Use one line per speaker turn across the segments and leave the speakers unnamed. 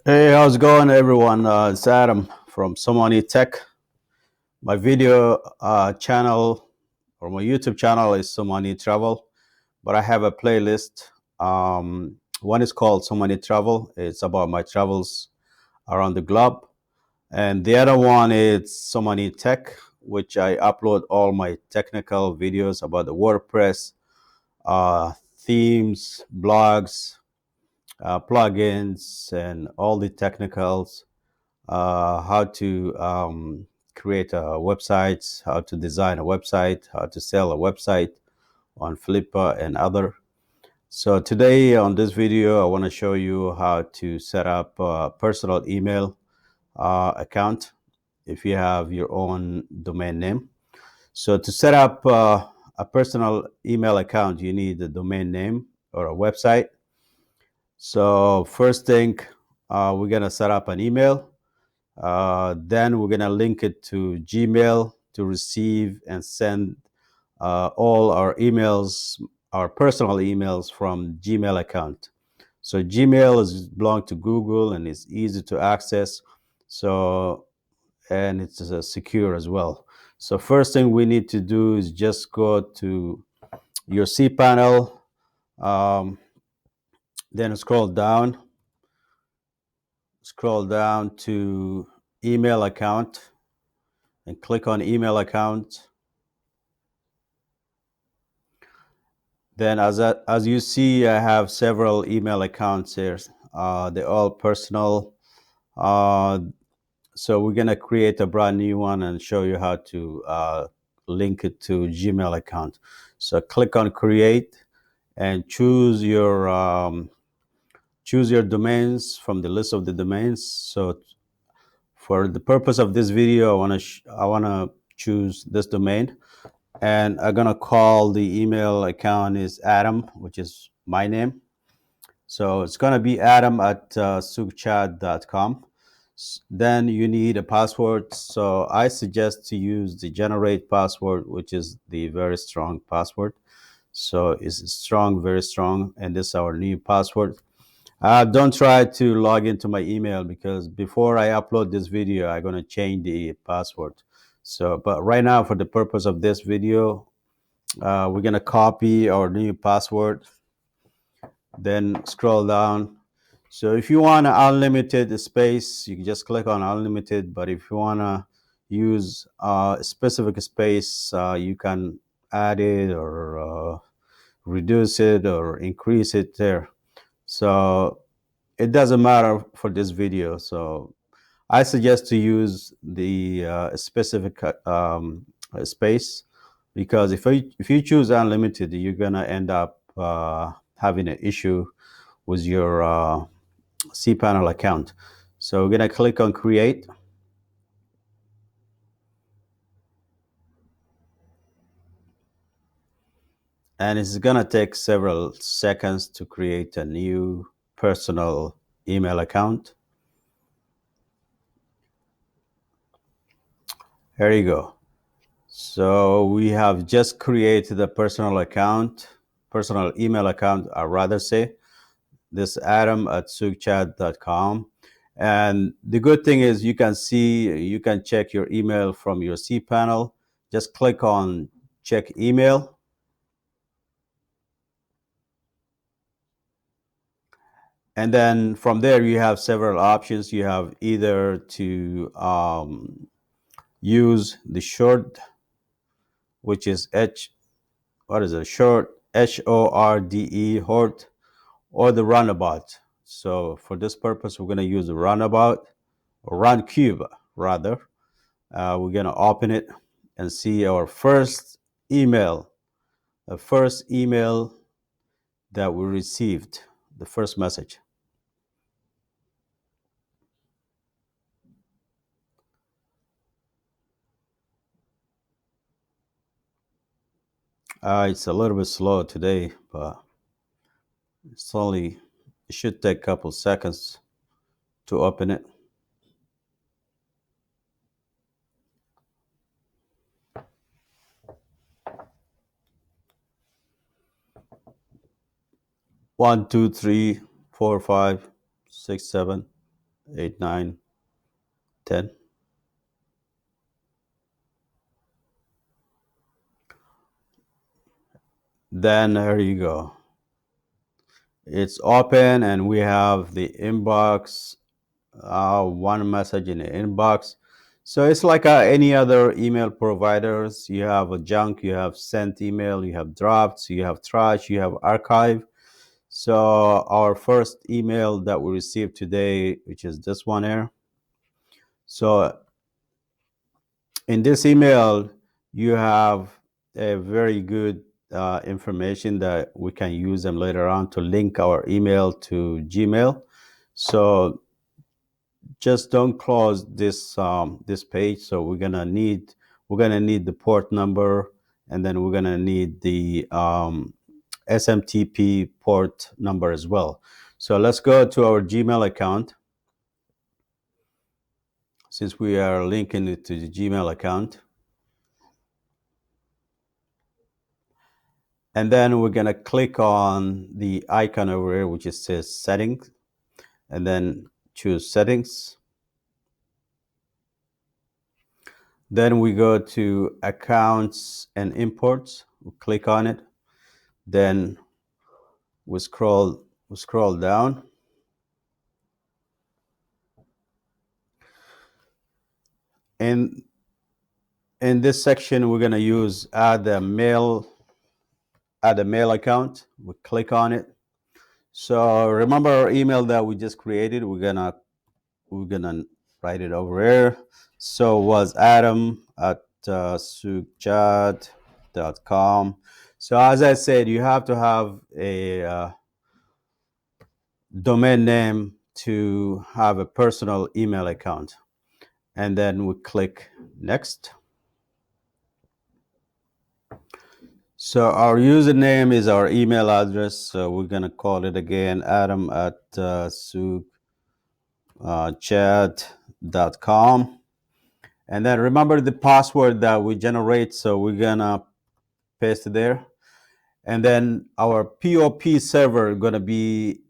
Hey, how's it going, everyone? It's Adam from Somani Tech. My video channel or my YouTube channel is Somani Travel, but I have a playlist. One is called Somani Travel. It's about my travels around the globe, and the other one is Somani Tech, which I upload all my technical videos about the WordPress, themes, blogs, plugins, and all the technicals, how to create a website, how to design a website, how to sell a website on Flippa and other. So today on this video, I want to show you how to set up a personal email account if you have your own domain name. So to set up a personal email account, you need a domain name or a website. So first thing, we're gonna set up an email. Then we're gonna link it to Gmail to receive and send all our emails, our personal emails from Gmail account. So Gmail is belong to Google and it's easy to access. So and it's secure as well. So first thing we need to do is just go to your cPanel, um, then scroll down to email account and click on email account. Then as you see, I have several email accounts here. They're all personal. Uh, so we're gonna create a brand new one and show you how to link it to Gmail account. So click on create and choose your domains from the list of the domains. So for the purpose of this video, I wanna choose this domain, and I'm gonna call the email account is Adam, which is my name. So it's gonna be Adam at sugchat.com. Then you need a password. So I suggest to use the generate password, which is the very strong password. So it's strong, very strong, and this is our new password. Don't try to log into my email because before I upload this video, I'm gonna change the password. So, but right now, for the purpose of this video, we're gonna copy our new password, then scroll down. So if you want unlimited space, you can just click on unlimited. But if you wanna use a specific space, you can add it or reduce it or increase it there. So it doesn't matter for this video. So I suggest to use the specific space, because if you choose unlimited, you're gonna end up having an issue with your cPanel account. So we're gonna click on create, and it's gonna take several seconds to create a new personal email account. There you go. So we have just created a personal email account, I rather say. This Adam at sugchat.com. And the good thing is you can check your email from your cPanel. Just click on check email. And then from there, you have several options. You have either to use the short, which is what is it? Short, HORDE, or the runabout. So for this purpose, we're going to use the runabout, or runcube rather. We're going to open it and see our first email, the first email that we received, the first message. It's a little bit slow today, but it should take a couple seconds to open it. One, two, three, four, five, six, seven. 8, 9, 10. Then there you go. It's open and we have the inbox, one message in the inbox. So it's like any other email providers. You have a junk, you have sent email, you have drafts, you have trash, you have archive. So our first email that we received today, which is this one here. So in this email, you have a very good information that we can use them later on to link our email to Gmail. So just don't close this page. So we're gonna need the port number, and then we're gonna need the SMTP port number as well. So let's go to our Gmail account, since we are linking it to the Gmail account. And then we're gonna click on the icon over here, which is says settings, and then choose settings. Then we go to accounts and imports. We click on it. Then we scroll down. And in this section, we're gonna use add a mail account. We click on it. So remember our email that we just created. We're gonna write it over here. So was Adam at sukhchad.com. So as I said, you have to have a domain name to have a personal email account. And then we click next. So our username is our email address. So we're gonna call it again, Adam at sukhchad.com. And then remember the password that we generate. So we're gonna paste it there. And then our POP server is gonna be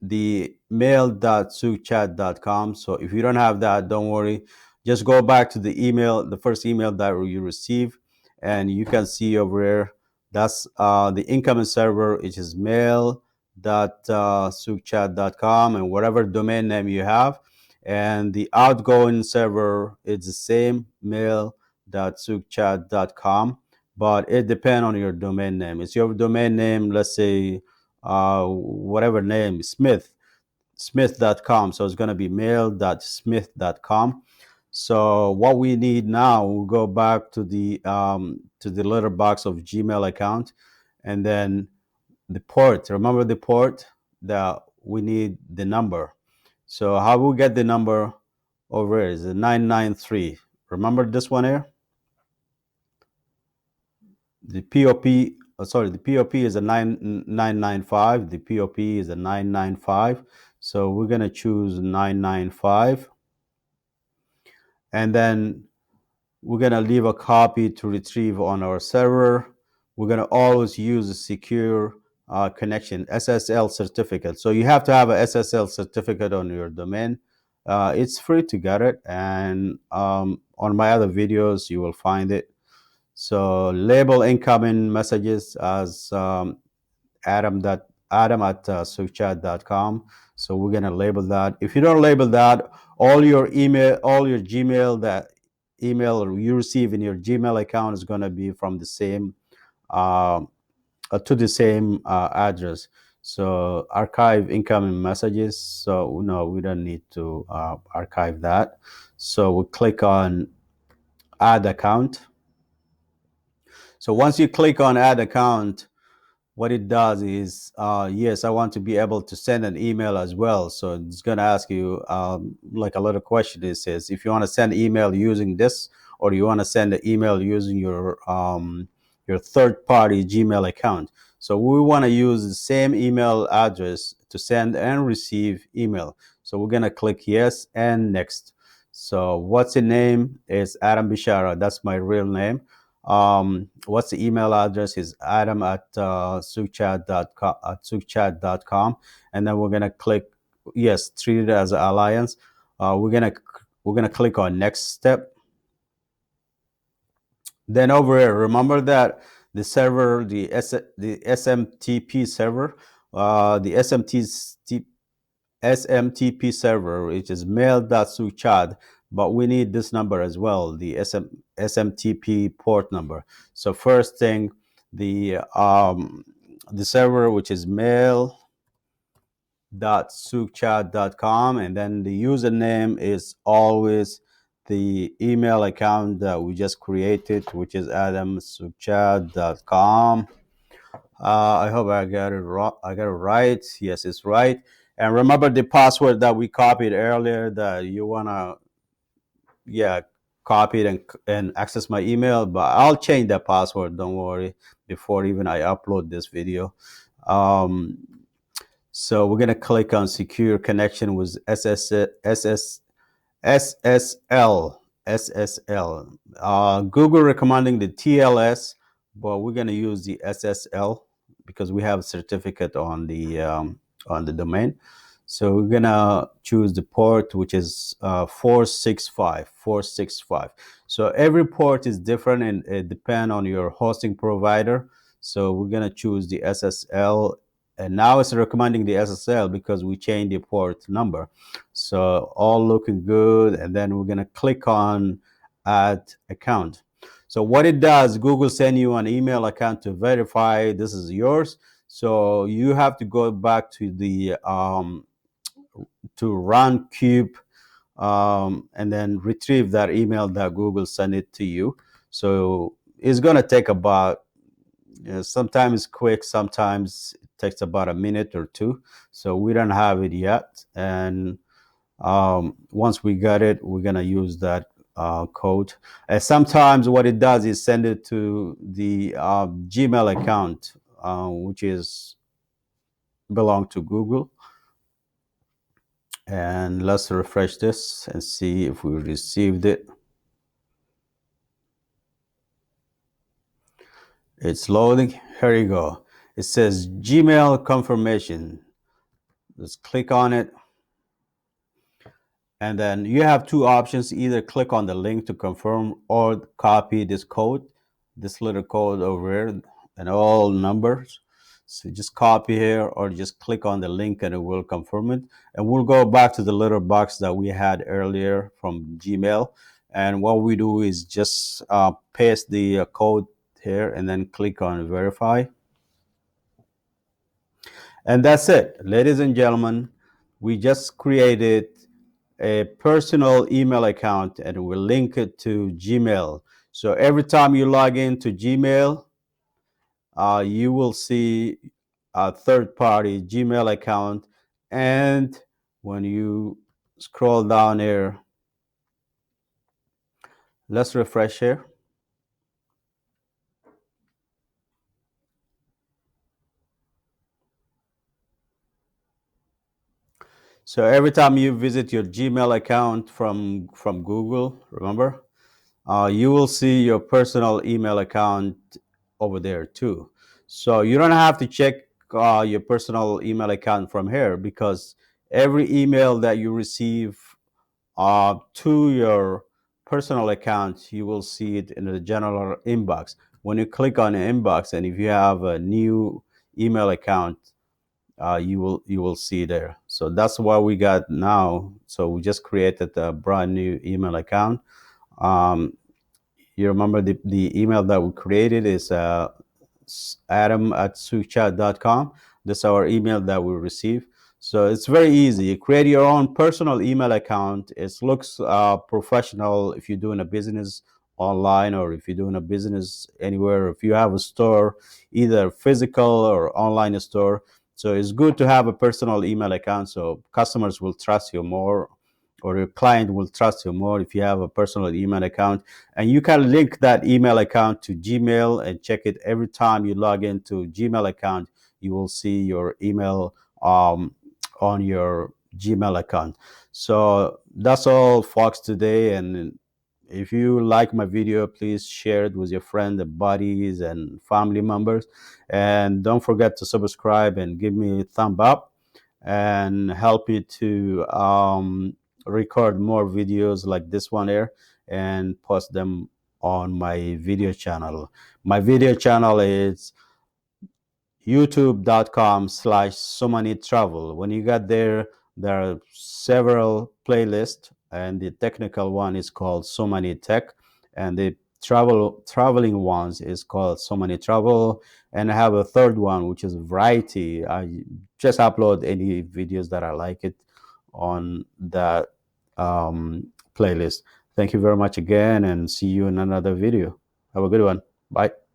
the mail.sukhchad.com. So if you don't have that, don't worry. Just go back to the email, the first email that you receive, and you can see over here, that's the incoming server, which is mail.sukhchad.com, and whatever domain name you have. And the outgoing server is the same, mail.sukhchad.com, but it depends on your domain name. It's your domain name, let's say whatever name, smith.com. So it's going to be mail.smith.com. So what we need now, we'll go back to the letterbox of Gmail account, and then the port. Remember the port that we need the number. So how we get the number over here is the 993. Remember this one here? The POP, the POP is a 995. The POP is a 995. So we're going to choose 995. And then we're going to leave a copy to retrieve on our server. We're going to always use a secure connection, SSL certificate. So you have to have a SSL certificate on your domain. It's free to get it. And on my other videos, you will find it. So label incoming messages as Adam at sukhchad.com. So we're gonna label that. If you don't label that, all your Gmail, that email you receive in your Gmail account is gonna be from the same to the same address. So archive incoming messages. So no, we don't need to archive that. So we click on add account. So once you click on add account, what it does is, yes, I want to be able to send an email as well. So it's going to ask you like a little question. It says, if you want to send email using this, or you want to send an email using your third-party Gmail account. So we want to use the same email address to send and receive email. So we're going to click yes and next. So what's the name? Is Adam Bishara. That's my real name. What's the email address is Adam at sukhchad.com, and then we're gonna click yes, treat it as an alliance. we're gonna click on next step. Then over here, remember that the server, the SMTP server, the SMTP server, which is mail.suchad, but we need this number as well, the SMTP port number. So first thing, the server, which is mail.suchad.com, and then the username is always the email account that we just created, which is adamsuchad.com. I hope I got it right. Yes, it's right. And remember the password that we copied earlier that you wanna, yeah, copy it and access my email. But I'll change that password. Don't worry. Before even I upload this video. So we're gonna click on secure connection with SSL. Google recommending the TLS, but we're gonna use the SSL because we have a certificate on the domain. So we're gonna choose the port, which is 465. So every port is different and it depends on your hosting provider. So we're gonna choose the SSL, and now it's recommending the SSL because we changed the port number. So all looking good, and then we're gonna click on add account. So what it does, Google send you an email account to verify this is yours. So you have to go back to the to run cube, and then retrieve that email that Google sent it to you. So it's gonna take about, sometimes quick, sometimes it takes about a minute or two. So we don't have it yet, and once we got it, we're gonna use that code. And sometimes what it does is send it to the Gmail account, which is belong to Google. And let's refresh this and see if we received it. It's loading. Here you go. It says Gmail confirmation. Let's click on it. And then you have two options: either click on the link to confirm or copy this code, this little code over here, and all numbers. So just copy here or just click on the link and it will confirm it. And we'll go back to the little box that we had earlier from Gmail. And what we do is just paste the code here and then click on verify. And that's it, ladies and gentlemen. We just created a personal email account and we'll link it to Gmail. So every time you log into Gmail, you will see a third-party Gmail account. And when you scroll down here, let's refresh here. So every time you visit your Gmail account from Google, remember, you will see your personal email account over there too. So you don't have to check your personal email account from here, because every email that you receive to your personal account, you will see it in the general inbox. When you click on the inbox, and if you have a new email account, you will see there. So that's what we got now. So we just created a brand new email account. You remember the email that we created is adam@suchad.com. That's our email that we receive. So it's very easy. You create your own personal email account. It looks professional if you're doing a business online, or if you're doing a business anywhere, if you have a store, either physical or online store. So it's good to have a personal email account so customers will trust you more, or your client will trust you more if you have a personal email account. And you can link that email account to Gmail and check it every time you log into Gmail account. You will see your email on your Gmail account. So that's all, folks, today. And if you like my video, please share it with your friends, buddies, and family members. And don't forget to subscribe and give me a thumb up and help me to record more videos like this one here and post them on my video channel. My video channel is youtube.com/somanytravel. When you get there, there are several playlists, and the technical one is called So Many Tech, and the traveling ones is called So Many Travel. And I have a third one, which is Variety. I just upload any videos that I like it on that playlist. Thank you very much again, and see you in another video. Have a good one. Bye.